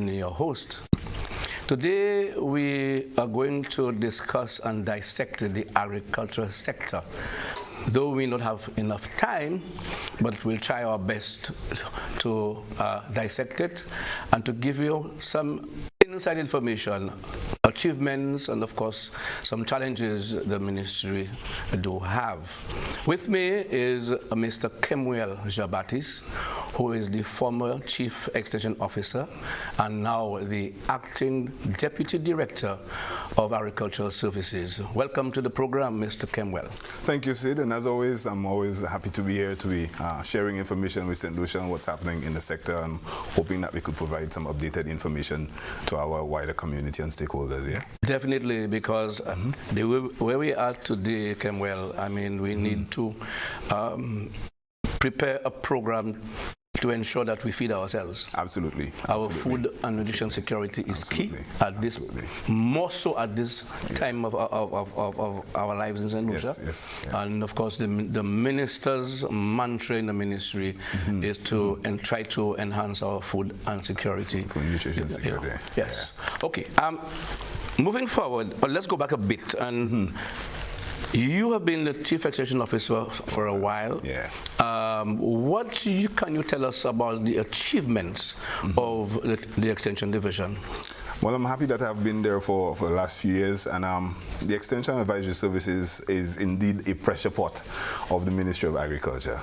your host. Today we are going to discuss and dissect the agricultural sector. Though we don't have enough time, but we'll try our best to dissect it and to give you some inside information, achievements, and of course some challenges the ministry do have. With me is Mr. Kemuel Jabatis, who is the former Chief Extension Officer and now the Acting Deputy Director of Agricultural Services. Welcome to the program, Mr. Kemuel. Thank you, Sid, and as always, I'm always happy to be here to be sharing information with St. Lucia on what's happening in the sector, and hoping that we could provide some updated information to our wider community and stakeholders here. Definitely, because where we are today, Kemuel, I mean, we need to prepare a program to ensure that we feed ourselves. Absolutely. Our food and nutrition security is key at this, more so at this time of our lives in St. Lucia. Yes. And of course, the minister's mantra in the ministry is to try to enhance our food and security. Food and nutrition security. Yes. Okay. Moving forward, let's go back a bit and. You have been the Chief Extension Officer for a while. Yeah. What can you tell us about the achievements of the Extension Division? Well, I'm happy that I've been there for the last few years, and the Extension Advisory Services is indeed a pressure pot of the Ministry of Agriculture.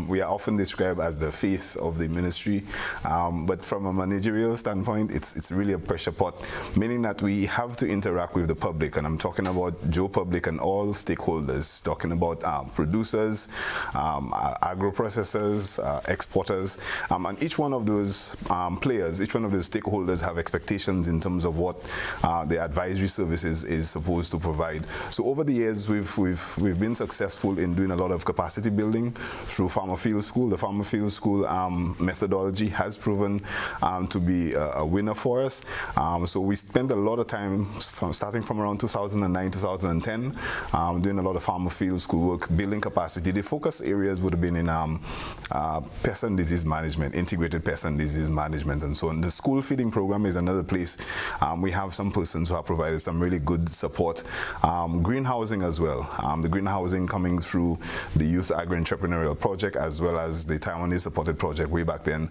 We are often described as the face of the ministry, but from a managerial standpoint, it's really a pressure pot, meaning that we have to interact with the public, and I'm talking about Joe Public and all stakeholders, talking about producers, agro-processors, exporters, and each one of those players, each one of those stakeholders have expectations in terms of what the advisory services is supposed to provide. So over the years, we've been successful in doing a lot of capacity building through Farmer Field School. The Farmer Field School methodology has proven to be a winner for us. So we spent a lot of time starting from around 2009, 2010, doing a lot of Farmer Field School work, building capacity. The focus areas would have been in pest and disease management, integrated pest and disease management, and so on. The school feeding program is another place. We have some persons who have provided some really good support. Greenhousing as well. The greenhousing coming through the Youth Agro-Entrepreneurial Project as well as the Taiwanese supported project way back then.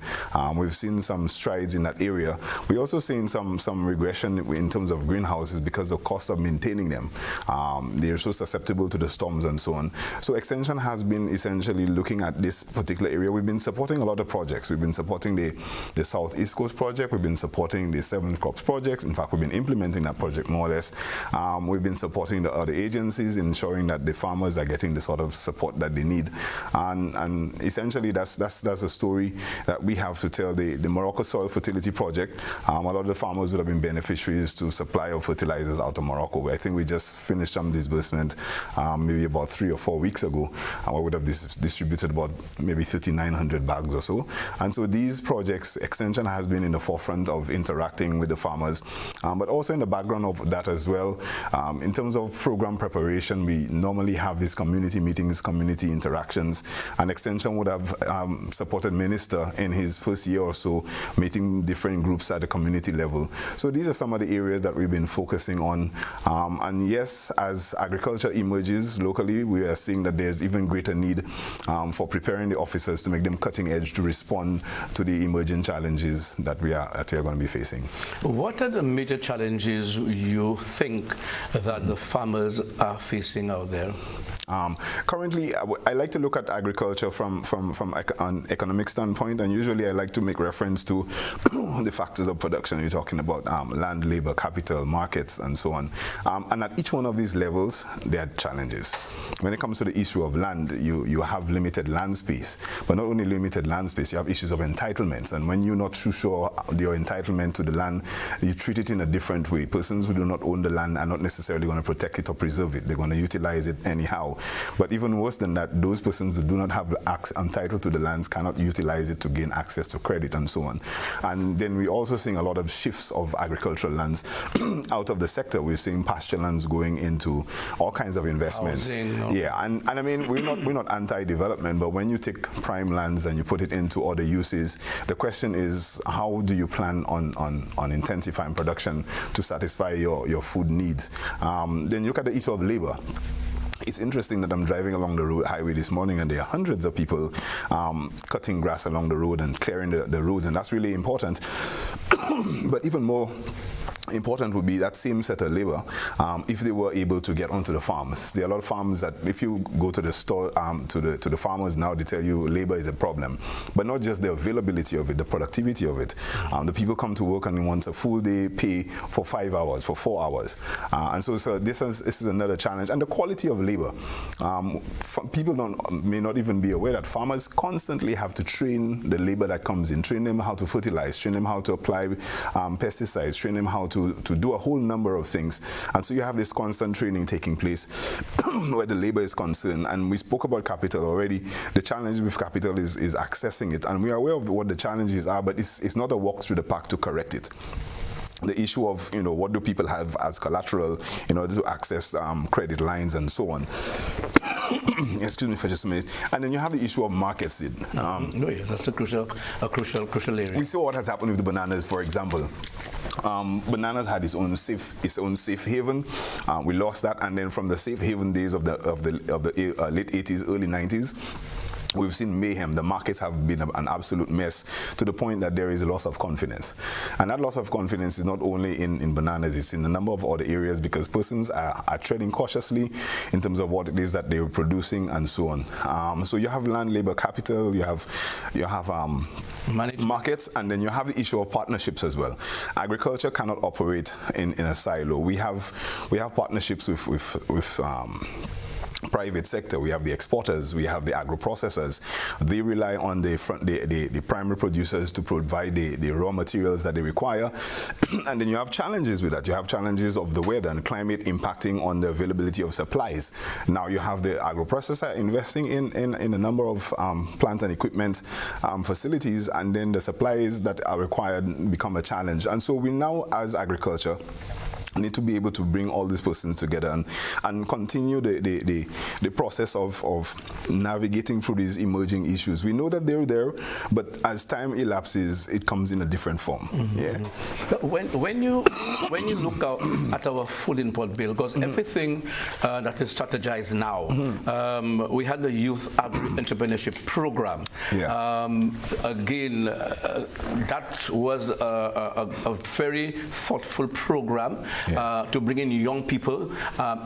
We've seen some strides in that area. We're also seeing some regression in terms of greenhouses because of the cost of maintaining them. They're so susceptible to the storms and so on. So Extension has been essentially looking at this particular area. We've been supporting a lot of projects. We've been supporting the Southeast Coast project. We've been supporting the Seven Crops projects. In fact, we've been implementing that project more or less. We've been supporting the other agencies, ensuring that the farmers are getting the sort of support that they need. And essentially, that's the story that we have to tell. The Morocco Soil Fertility Project, a lot of the farmers would have been beneficiaries to supply of fertilizers out of Morocco. I think we just finished some disbursement maybe about 3 or 4 weeks ago. We would have distributed about maybe 3,900 bags or so. And so these projects, Extension has been in the forefront of interacting with the farmers, but also in the background of that as well. In terms of program preparation, we normally have these community meetings, community interactions, and Extension would have supported Minister in his first year or so, meeting different groups at the community level. So these are some of the areas that we've been focusing on. And yes, as agriculture emerges locally, we are seeing that there's even greater need for preparing the officers to make them cutting edge to respond to the emerging challenges that we are going to be facing. What are the major challenges you think that the farmers are facing out there? Currently, I like to look at agriculture from an economic standpoint, and usually I like to make reference to the factors of production. You're talking about land, labor, capital, markets, and so on. And at each one of these levels, there are challenges. When it comes to the issue of land, you have limited land space, but not only limited land space, you have issues of entitlements. And when you're not too sure your entitlement to the land, you treat it in a different way. Persons who do not own the land are not necessarily going to protect it or preserve it. They're going to utilize it anyhow. But even worse than that, those persons who do not have title to the lands cannot utilize it to gain access to credit and so on. And then we're also seeing a lot of shifts of agricultural lands out of the sector. We're seeing pasture lands going into all kinds of investments. Yeah, and I mean, we're not anti-development, but when you take prime lands and you put it into other uses, the question is, how do you plan on intensifying production to satisfy your food needs? Then you look at the issue of labor. It's interesting that I'm driving along the highway this morning and there are hundreds of people cutting grass along the road and clearing the roads, and that's really important. But even more important would be that same set of labor if they were able to get onto the farms. There are a lot of farms that if you go to the store, to the farmers now, they tell you labor is a problem. But not just the availability of it, the productivity of it. The people come to work and they want a full day pay for 5 hours, for 4 hours. And so this is another challenge. And the quality of labor. People may not even be aware that farmers constantly have to train the labor that comes in, train them how to fertilize, train them how to apply pesticides, train them how to do a whole number of things. And so you have this constant training taking place where the labor is concerned. And we spoke about capital already. The challenge with capital is accessing it. And we are aware of what the challenges are, but it's not a walk through the park to correct it. The issue of, what do people have as collateral in order to access credit lines and so on. Excuse me for just a minute. And then you have the issue of markets. Yes, that's a crucial area. We saw what has happened with the bananas, for example. Bananas had its own safe haven. We lost that, and then from the safe haven days of the late 80s, early 90s. We've seen mayhem. The markets have been an absolute mess to the point that there is a loss of confidence. And that loss of confidence is not only in bananas, it's in a number of other areas because persons are treading cautiously in terms of what it is that they're producing and so on. So you have land, labor, capital, you have markets, and then you have the issue of partnerships as well. Agriculture cannot operate in a silo. We have partnerships with private sector. We have the exporters, we have the agro-processors. They rely on the primary producers to provide the raw materials that they require. And then you have challenges with that. You have challenges of the weather and climate impacting on the availability of supplies. Now you have the agro-processor investing in a number of plant and equipment facilities, and then the supplies that are required become a challenge. And so we now, as agriculture, need to be able to bring all these persons together and continue the process of navigating through these emerging issues. We know that they're there, but as time elapses, it comes in a different form. Yeah. When you look at our food import bill, because everything that is strategized now, we had the Youth Entrepreneurship Program. Yeah. Again, that was a very thoughtful program. Yeah. To bring in young people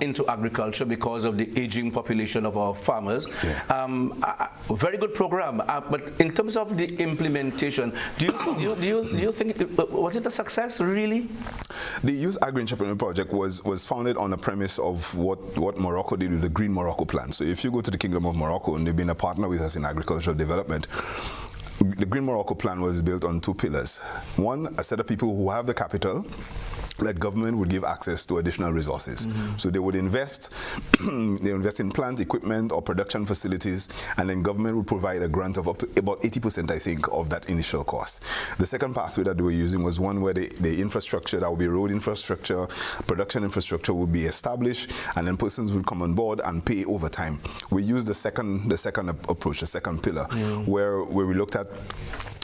into agriculture because of the aging population of our farmers. Yeah. Very good program, but in terms of the implementation, do you think was it a success really? The Youth Agri-Entrepreneur Project was founded on a premise of what Morocco did with the Green Morocco Plan. So if you go to the Kingdom of Morocco, and they've been a partner with us in agricultural development, the Green Morocco Plan was built on 2 pillars. One, a set of people who have the capital that government would give access to additional resources. So they would invest in plant equipment or production facilities, and then government would provide a grant of up to about 80%, I think, of that initial cost. The second pathway that they were using was one where the infrastructure, that would be road infrastructure, production infrastructure, would be established, and then persons would come on board and pay over time. We used the second approach, the second pillar, where we looked at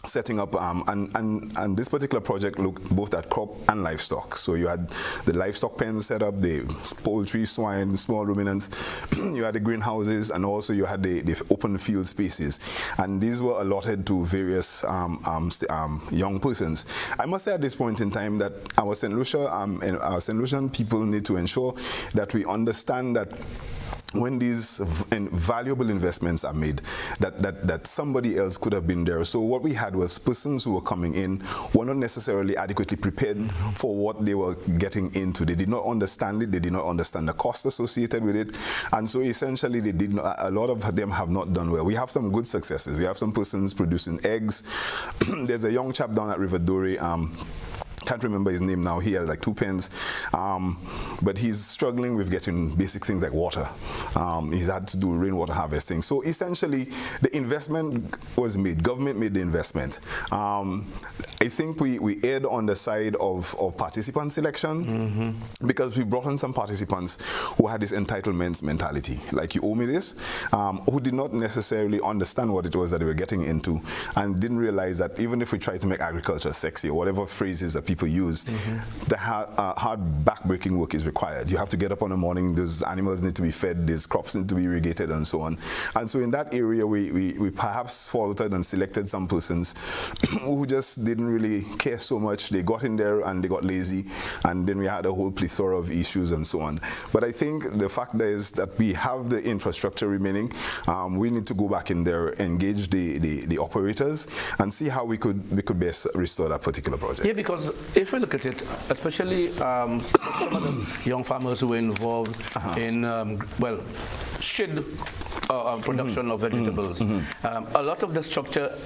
setting up, and this particular project looked both at crop and livestock. So you had the livestock pens set up, the poultry, swine, small ruminants, you had the greenhouses, and also you had the open field spaces. And these were allotted to various young persons. I must say at this point in time that our St. Lucia and our St. Lucian people need to ensure that we understand that when these valuable investments are made, that somebody else could have been there. So what we had was persons who were coming in were not necessarily adequately prepared for what they were getting into. They did not understand it. They did not understand the cost associated with it. And so essentially they did not, a lot of them have not done well. We have some good successes. We have some persons producing eggs. There's a young chap down at River Dore, can't remember his name now. He has like 2 pens, but he's struggling with getting basic things like water. He's had to do rainwater harvesting. So essentially, the investment was made. Government made the investment. I think we erred on the side of participant selection because we brought in some participants who had this entitlement mentality, like you owe me this, who did not necessarily understand what it was that they were getting into and didn't realize that even if we try to make agriculture sexy or whatever phrases that people use, the hard back-breaking work is required. You have to get up in the morning, those animals need to be fed, these crops need to be irrigated and so on. And so in that area, we perhaps faltered and selected some persons who just didn't really care so much. They got in there and they got lazy, and then we had a whole plethora of issues and so on. But I think the fact is that we have the infrastructure remaining. We need to go back in there, engage the operators, and see how we could best restore that particular project. Yeah, because if we look at it, especially some of the young farmers who were involved in, shed production of vegetables, a lot of the structure,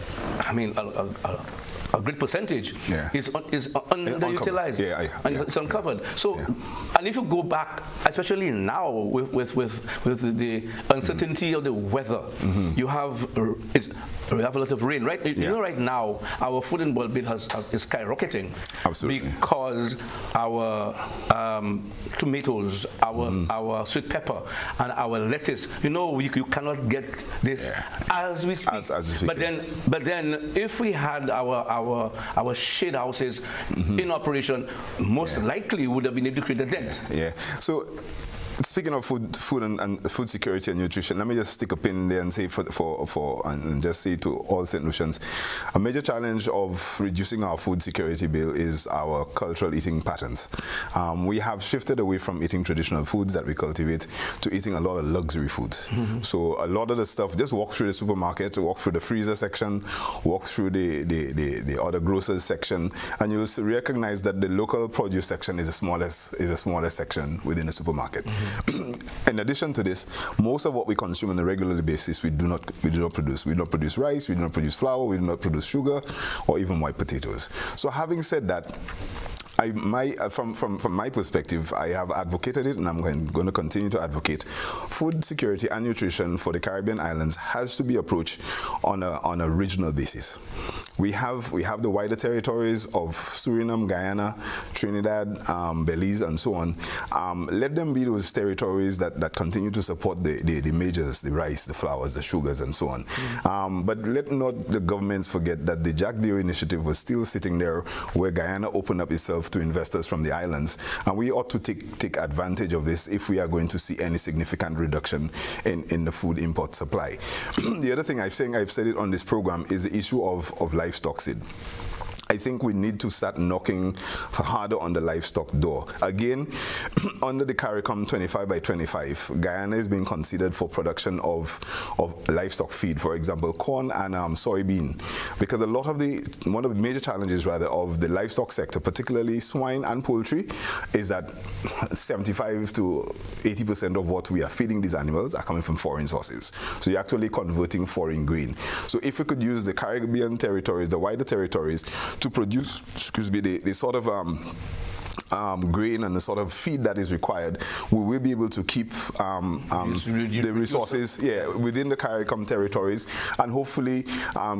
I mean, a great percentage is underutilized and it's uncovered. So, and if you go back, especially now with the uncertainty of the weather, you have a lot of rain, right? You know, right now our food and boil bill is skyrocketing. Absolutely. Because our tomatoes, our sweet pepper, and our lettuce. You know, you cannot get this as we speak. As we speak. But then, if we had our shade houses in operation, most likely would have been able to create a dent. Yeah. So, speaking of food and food security and nutrition, let me just stick a pin in there and say and just say to all St. Lucians, a major challenge of reducing our food security bill is our cultural eating patterns. We have shifted away from eating traditional foods that we cultivate to eating a lot of luxury foods. So a lot of the stuff, just walk through the supermarket, walk through the freezer section, walk through the other grocers section, and you'll recognize that the local produce section is the smallest section within the supermarket. In addition to this, most of what we consume on a regular basis, we do not produce. We don't produce rice, we do not produce flour, we do not produce sugar, or even white potatoes. So having said that, from my perspective, I have advocated it, and I'm going to continue to advocate. Food security and nutrition for the Caribbean islands has to be approached on a regional basis. We have the wider territories of Suriname, Guyana, Trinidad, Belize, and so on. Let them be those territories that continue to support the majors, the rice, the flours, the sugars, and so on. But let not the governments forget that the Jack Dio initiative was still sitting there, where Guyana opened up itself to investors from the islands, and we ought to take advantage of this if we are going to see any significant reduction in the food import supply. The other thing I've said it on this program is the issue of livestock seed. I think we need to start knocking harder on the livestock door. Again, under the CARICOM 25 by 25, Guyana is being considered for production of livestock feed, for example, corn and soybean, because one of the major challenges rather of the livestock sector, particularly swine and poultry, is that 75 to 80% of what we are feeding these animals are coming from foreign sources. So you're actually converting foreign grain. So if we could use the Caribbean territories, the wider territories, to produce, the sort of grain and the sort of feed that is required, we will be able to keep the resources within the CARICOM territories and hopefully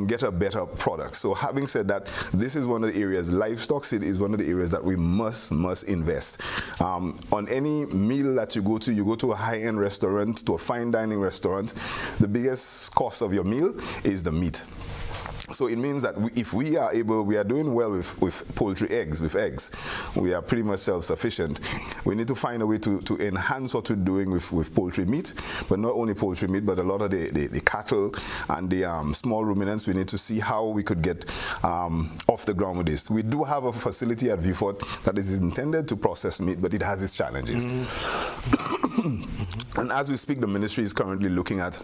get a better product. So having said that, this is one of the areas, livestock seed is one of the areas that we must invest. On any meal that you go to a high-end restaurant, to a fine dining restaurant, the biggest cost of your meal is the meat. So it means that if we are doing well with poultry eggs, we are pretty much self-sufficient. We need to find a way to enhance what we're doing with poultry meat, but not only poultry meat, but a lot of the cattle and the small ruminants. We need to see how we could get off the ground with this. We do have a facility at Viewfort that is intended to process meat, but it has its challenges. And as we speak, the ministry is currently looking at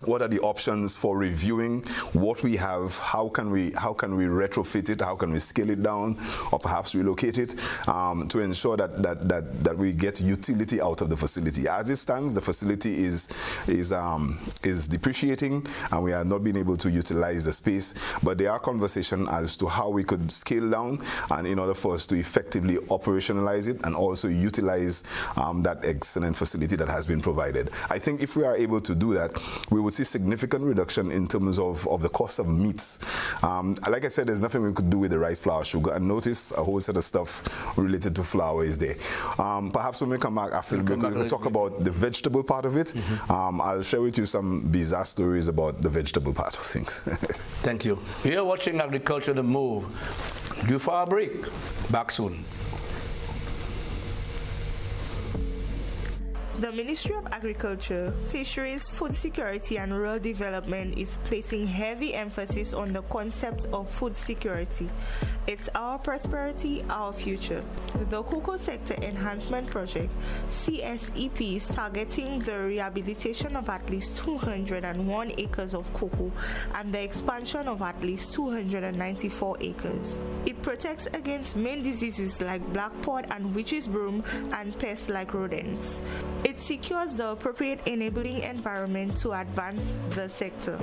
what are the options for reviewing what we have? How can we retrofit it? How can we scale it down, or perhaps relocate it to ensure that we get utility out of the facility? As it stands, the facility is depreciating, and we are not being able to utilize the space. But there are conversations as to how we could scale down, and in order for us to effectively operationalize it and also utilize that excellent facility that has been provided. I think if we are able to do that, we will see significant reduction in terms of the cost of meats. Like I said, there's nothing we could do with the rice, flour, sugar, and notice a whole set of stuff related to flour is there. Perhaps when we come back after the break, we'll talk about the vegetable part of it. I'll share with you some bizarre stories about the vegetable part of things. Thank you. You're watching Agriculture The Move. Due for a break. Back soon. The Ministry of Agriculture, Fisheries, Food Security and Rural Development is placing heavy emphasis on the concept of food security. It's our prosperity, our future. The Cocoa Sector Enhancement Project, CSEP, is targeting the rehabilitation of at least 201 acres of cocoa and the expansion of at least 294 acres. It protects against main diseases like black pod and witch's broom and pests like rodents. It secures the appropriate enabling environment to advance the sector.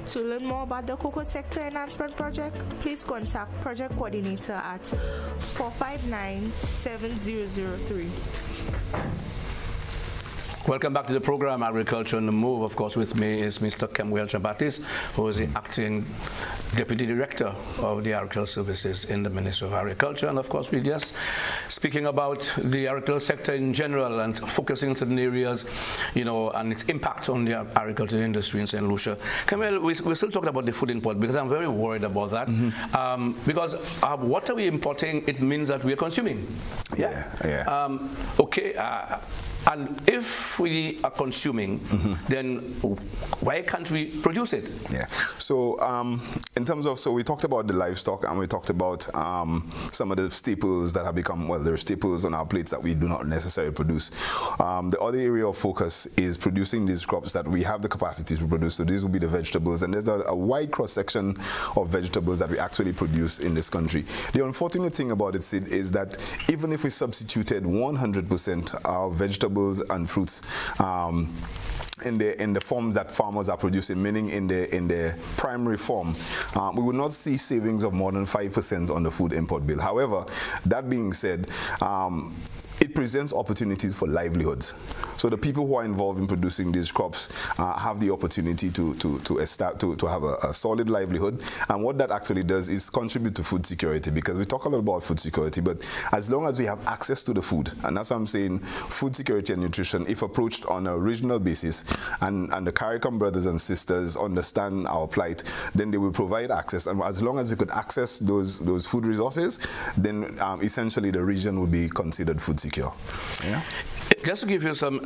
To learn more about the Cocoa Sector Enhancement Project, please contact Project Coordinator at 459-7003. Welcome back to the program, Agriculture on the Move. Of course, with me is Mr. Kemuel Chabatis, who is the Acting Deputy Director of the Agricultural Services in the Ministry of Agriculture. And of course, we're just speaking about the agricultural sector in general and focusing on certain areas, and its impact on the agricultural industry in St. Lucia. Kemuel, we're still talking about the food import because I'm very worried about that. Because what are we importing? It means that we're consuming. And if we are consuming, then why can't we produce it? Yeah. So in terms of, we talked about the livestock, and we talked about some of the staples that have become, there are staples on our plates that we do not necessarily produce. The other area of focus is producing these crops that we have the capacity to produce. So these will be the vegetables, and there's a wide cross-section of vegetables that we actually produce in this country. The unfortunate thing about it, Sid, is that even if we substituted 100% our vegetables and fruits in the forms that farmers are producing, meaning in the primary form, we would not see savings of more than 5% on the food import bill. However, that being said, it presents opportunities for livelihoods. So the people who are involved in producing these crops have the opportunity to have a solid livelihood. And what that actually does is contribute to food security, because we talk a lot about food security, but as long as we have access to the food, and that's what I'm saying, food security and nutrition, if approached on a regional basis, and the CARICOM brothers and sisters understand our plight, then they will provide access. And as long as we could access those food resources, then essentially the region would be considered food secure. Yeah. Just to give you some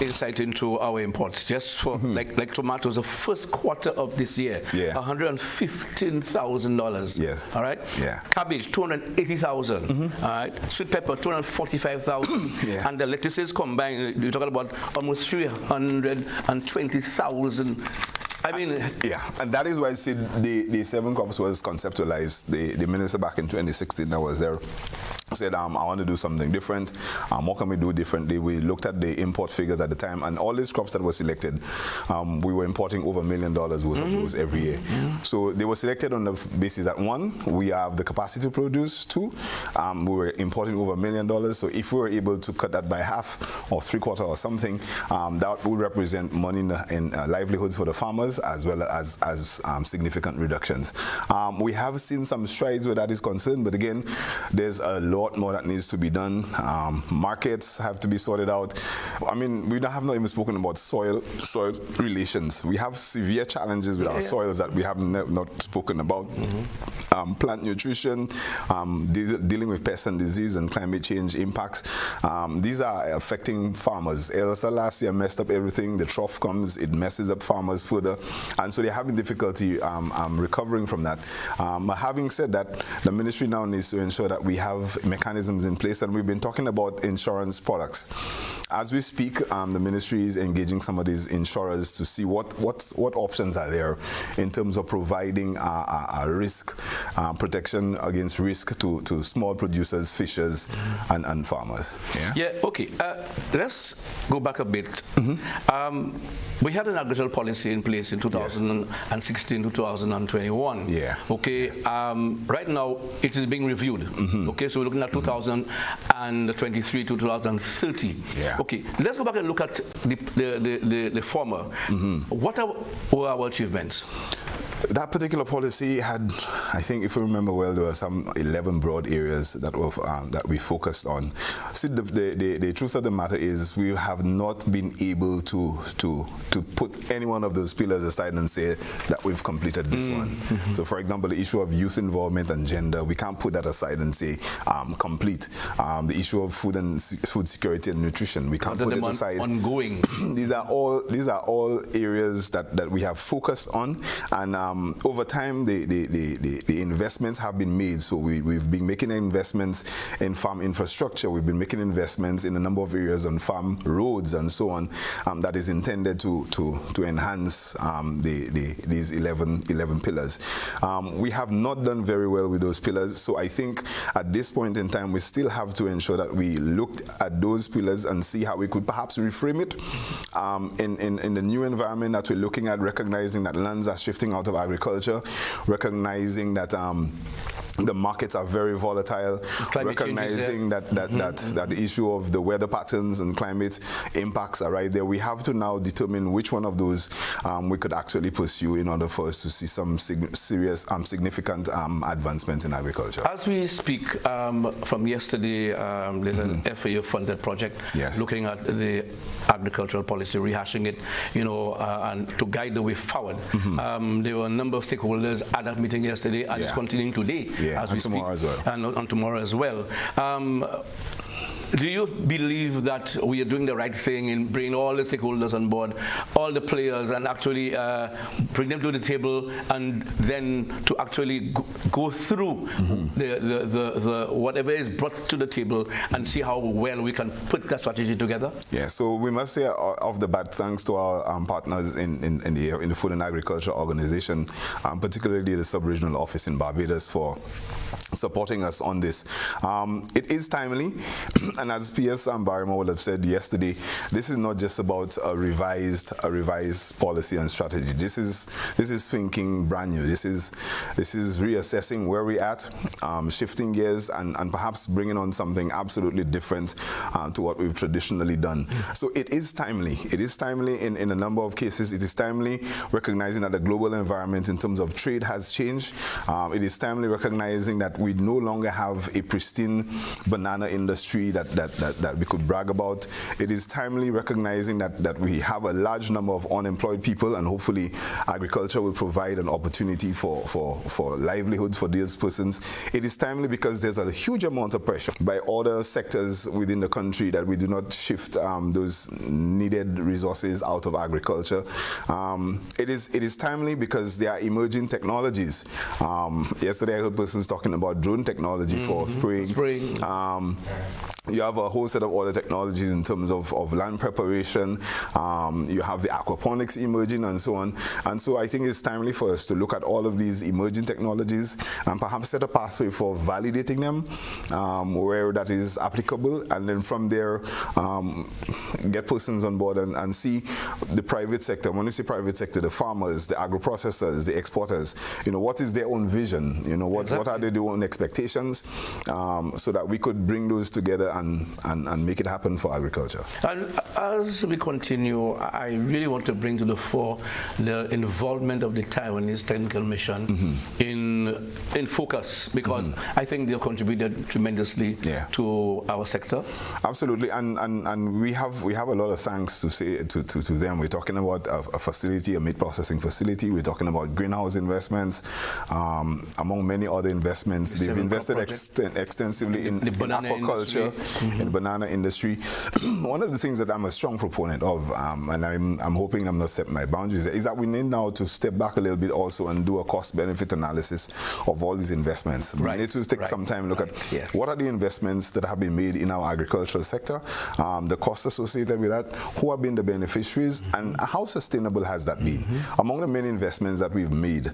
insight into our imports, just for like tomatoes, the first quarter of this year, $115,000. Yes. All right. Yeah. Cabbage, $280,000. All right. Sweet pepper, $245,000. Yeah. And the lettuces combined, you're talking about almost $320,000. I mean, and that is why I said the 7 crops was conceptualized. The minister back in 2016 that was there said, I want to do something different. What can we do differently? We looked at the import figures at the time, and all these crops that were selected, we were importing over $1 million worth of those every year. So they were selected on the basis that 1, we have the capacity to produce. 2, we were importing over $1 million. So if we were able to cut that by half or 3/4 or something, that would represent money in livelihoods for the farmers, as well as significant reductions. We have seen some strides where that is concerned, but again, there's a lot more that needs to be done. Markets have to be sorted out. I mean, we have not even spoken about soil relations. We have severe challenges with our soils that we have not spoken about. Plant nutrition, dealing with pests and disease and climate change impacts. These are affecting farmers. Elsa last year messed up everything. The trough comes, it messes up farmers further. And so they're having difficulty recovering from that. But having said that, the ministry now needs to ensure that we have mechanisms in place, and we've been talking about insurance products. As we speak, the ministry is engaging some of these insurers to see what options are there in terms of providing a risk protection against risk to small producers, fishers, and farmers. Yeah, okay. Let's go back a bit. We had an agricultural policy in place in 2016 to 2021. Yeah. Okay. Right now, it is being reviewed. Okay, so we're looking at 2023 to 2030. Yeah. Okay, let's go back and look at the former. What were our achievements? That particular policy had, I think, if we remember well, there were some 11 broad areas that were that we focused on. See, the truth of the matter is we have not been able to put any one of those pillars aside and say that we've completed this one. So, for example, the issue of youth involvement and gender, we can't put that aside and say complete. The issue of food security and nutrition, we can't put it aside. Ongoing. These are all areas that we have focused on, and over time the investments have been made. So we've been making investments in farm infrastructure, we've been making investments in a number of areas on farm roads and so on, that is intended to enhance these 11 pillars. We have not done very well with those pillars, so I think at this point in time we still have to ensure that we looked at those pillars and see how we could perhaps reframe it in the new environment that we're looking at, recognizing that lands are shifting out of agriculture, recognizing that the markets are very volatile, recognizing that the issue of the weather patterns and climate impacts are right there. We have to now determine which one of those we could actually pursue in order for us to see some serious, significant advancements in agriculture. As we speak, from yesterday, there's an FAO-funded project looking at the agricultural policy, rehashing it, and to guide the way forward. There were a number of stakeholders at that meeting yesterday, and it's continuing today. As we tomorrow speak, as well. And on tomorrow as well. Do you believe that we are doing the right thing in bringing all the stakeholders on board, all the players, and actually bring them to the table, and then to actually go through the whatever is brought to the table and see how well we can put that strategy together? Yeah, so we must say off the bat, thanks to our partners in the Food and Agriculture Organization, particularly the Sub-Regional Office in Barbados, for supporting us on this. It is timely. And as PS Barrymore would have said yesterday, this is not just about a revised policy and strategy. This is thinking brand new. This is reassessing where we're at, shifting gears, and perhaps bringing on something absolutely different to what we've traditionally done. So it is timely. It is timely in a number of cases. It is timely recognizing that the global environment in terms of trade has changed. It is timely recognizing that we no longer have a pristine banana industry that we could brag about. It is timely recognizing that we have a large number of unemployed people, and hopefully agriculture will provide an opportunity for livelihood for these persons. It is timely because there's a huge amount of pressure by other sectors within the country that we do not shift those needed resources out of agriculture. It is timely because there are emerging technologies. Yesterday I heard persons talking about drone technology for spraying. You have a whole set of other technologies in terms of land preparation. You have the aquaponics emerging and so on. And so I think it's timely for us to look at all of these emerging technologies and perhaps set a pathway for validating them where that is applicable, and then from there get persons on board and see the private sector. When you say private sector, the farmers, the agro-processors, the exporters, what is their own vision? What are their own expectations, so that we could bring those together and make it happen for agriculture. And as we continue, I really want to bring to the fore the involvement of the Taiwanese Technical Mission in focus, because I think they contributed tremendously to our sector. Absolutely, and we have a lot of thanks to say to them. We're talking about a facility, a meat processing facility. We're talking about greenhouse investments, among many other investments. They've invested extensively in aquaculture, in the banana industry. One of the things that I'm a strong proponent of, and I'm hoping I'm not setting my boundaries, is that we need now to step back a little bit also and do a cost-benefit analysis cost of all these investments. Right. We need to take some time and look at yes. what are the investments that have been made in our agricultural sector, the costs associated with that, who have been the beneficiaries, and how sustainable has that been? Among the many investments that we've made,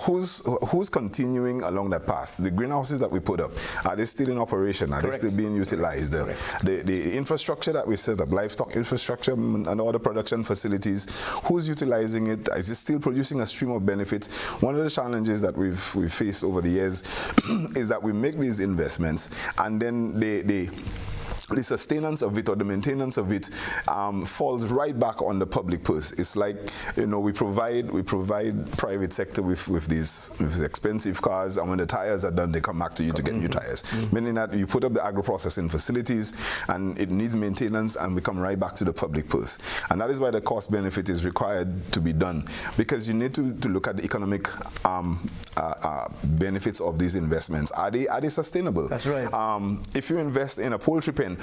who's continuing along that path? The greenhouses that we put up, are they still in operation? Are they still being utilized? The infrastructure that we set up, livestock infrastructure and other production facilities, who's utilizing it? Is it still producing a stream of benefits? One of the challenges that we've faced over the years is that we make these investments and then the sustenance of it or the maintenance of it falls right back on the public purse. It's like, we provide private sector with these expensive cars, and when the tires are done, they come back to you to get new tires. Meaning that you put up the agro-processing facilities and it needs maintenance, and we come right back to the public purse. And that is why the cost benefit is required to be done, because you need to look at the economic benefits of these investments. Are they sustainable? That's right. If you invest in a poultry pen,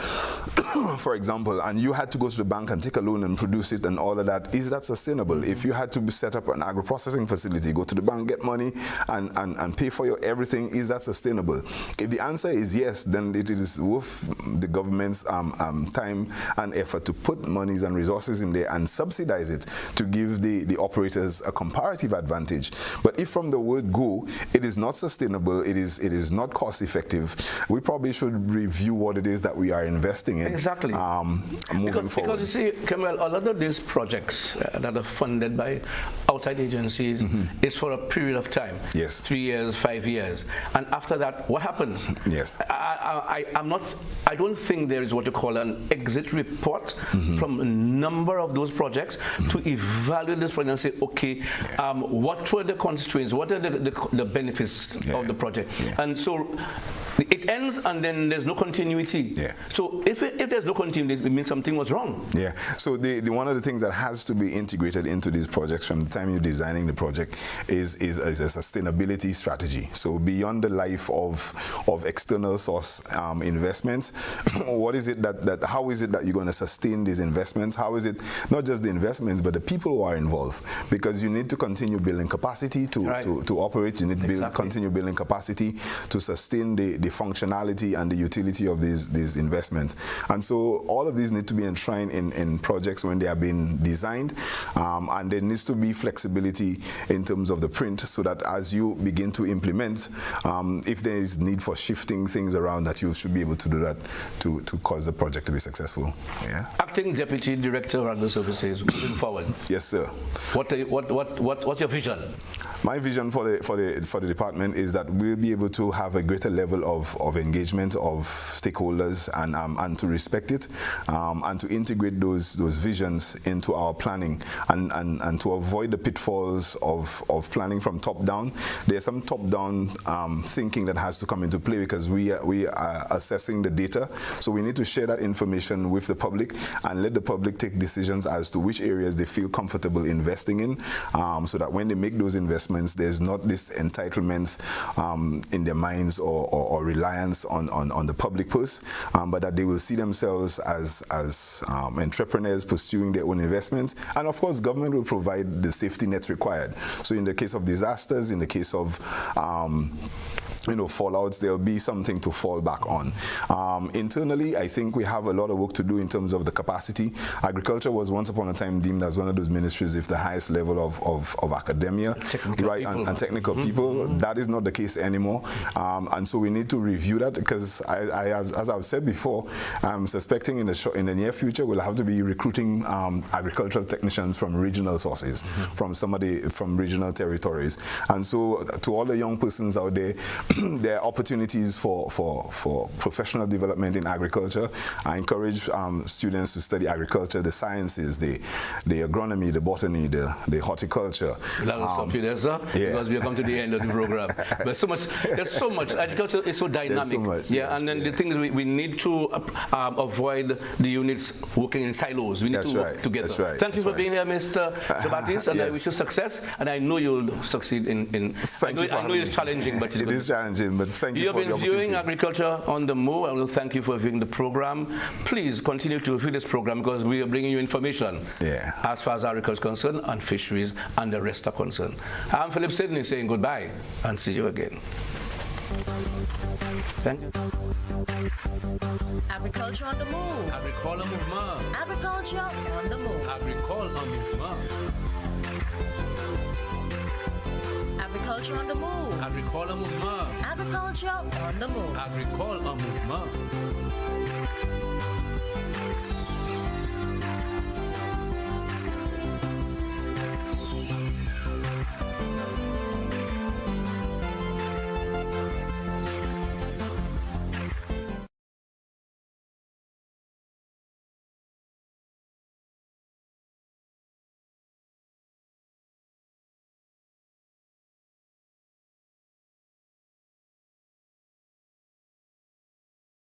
for example, and you had to go to the bank and take a loan and produce it and all of that, is that sustainable? If you had to set up an agro-processing facility, go to the bank, get money, and pay for your everything, is that sustainable? If the answer is yes, then it is worth the government's time and effort to put monies and resources in there and subsidize it to give the operators a comparative advantage. But if from the word go, it is not sustainable, it is not cost effective, we probably should review what it is that we are investing in. Exactly. Moving forward. Because you see, Kemal, a lot of these projects that are funded by outside agencies is for a period of time. Yes. 3 years, 5 years. And after that, what happens? Yes. I don't think there is what you call an exit report from a number of those projects to evaluate this project and say, okay, what were the constraints? What are the benefits of the project? And so it ends and then there's no continuity. So if there's no continuity, it means something was wrong. So one of the things that has to be integrated into these projects from the time you're designing the project is a sustainability strategy. So beyond the life of external source investments, what is it how is it that you're going to sustain these investments? How is it not just the investments but the people who are involved? Because you need to continue building capacity to operate. You need to continue building capacity to sustain the functionality and the utility of these investments. And so all of these need to be enshrined in projects when they are being designed, and there needs to be flexibility in terms of the print, so that as you begin to implement, if there is need for shifting things around, that you should be able to do that to cause the project to be successful. Acting Deputy Director of Agri Services, moving forward. Yes, sir. What's your vision? My vision for the department is that we'll be able to have a greater level of engagement of stakeholders and to respect it, and to integrate those visions into our planning, and to avoid the pitfalls of planning from top down. There's some top down thinking that has to come into play, because we are assessing the data, so we need to share that information with the public and let the public take decisions as to which areas they feel comfortable investing in, so that when they make those investments, there's not this entitlements in their minds or reliance on the public purse, but that they will see themselves as entrepreneurs pursuing their own investments. And of course, government will provide the safety nets required. So in the case of disasters, in the case of fallouts, there'll be something to fall back on. Internally, I think we have a lot of work to do in terms of the capacity. Agriculture was once upon a time deemed as one of those ministries with the highest level of academia, and technical people. That is not the case anymore, and so we need to review that, because as I've said before, I'm suspecting in the near future we'll have to be recruiting agricultural technicians from regional sources, from regional territories. And so to all the young persons out there, there are opportunities for professional development in agriculture. I encourage students to study agriculture, the sciences, the agronomy, the botany, the horticulture. That will stop you there, sir, because we have come to the end of the program. But there's so much. Agriculture is so dynamic. So much, and then the thing is, we need to avoid the units working in silos. We need to work together. Thank you for being here, Mr. Baptiste, and I wish you success. And I know you'll succeed I know it's challenging, but it is challenging. challenging, but thank you You've for the been opportunity. viewing Agriculture on the Move. I will thank you for viewing the program. Please continue to view this program because we are bringing you information as far as agriculture is concerned and fisheries and the rest are concerned. I'm Philip Sidney saying goodbye and see you again. Thank you. Agriculture on the Move. Agriculture movement. Agriculture on the Move. Agriculture movement. Agriculture on the Move. Agriculture movement. Agriculture on the Move. Agriculture movement.